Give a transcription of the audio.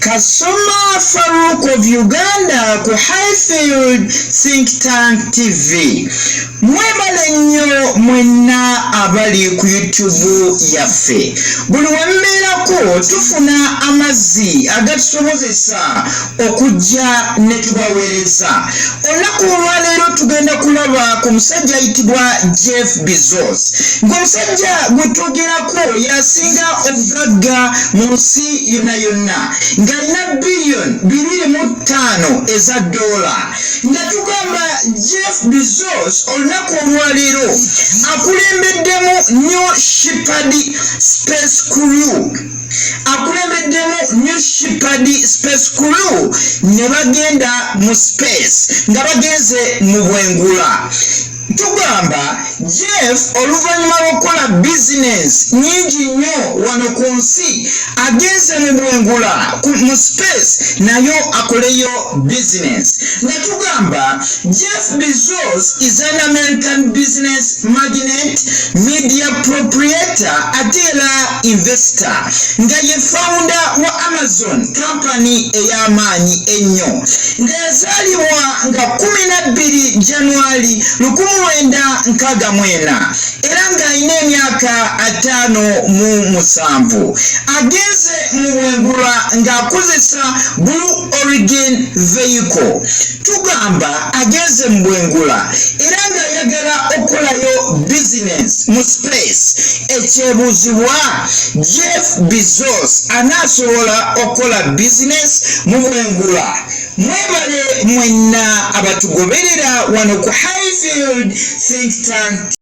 Kasoma Farouk of Uganda ku Highfield Think Tank TV. Mwebale nnyo mwenna abali ku YouTube yaffe. Buli wembeerako tufuna amazzi agatusobozesa okujja ne tubaweereza. Olunaku olwaleero tugenda kulaba ku musajja ayitibwa Jeff Bezos. Ng'omusajja gwe twogerako yasinga obugagga mu nsi yonna ng'alina billion 2.5 eza dola. Nga tugamba Jeff Bezos olunaku olwaleero akulembeddemu New Shepard Space Crew. New Shepard Space Crew ne bagenda mu space nga bagenze mu bwengula. Tugamba Jeff oluvannyuma lw'okukola business nyingi nnyo wano ku nsi agenze mu bwengula mu space nayo akoleyo business. Nga tugamba Jeff Bezos is an American business magnate, media proprietor ate era investor nga ye founder wa Amazon company ey'amaanyi ennyo nga yazaalibwa nga 12 January 1969 era ng'alina emyaka 57. Agenze mu bwengula ng'akozesa Blue Origin vehicle. Tugamba agenze mu bwengula era ng'ayagala okukolayo business mu space. Ekyebuuzibwa Jeff Bezos anaasobola okukola business mu bwengula. Mwebale mwenna abatugoberera wano ku Highfield Think Tank.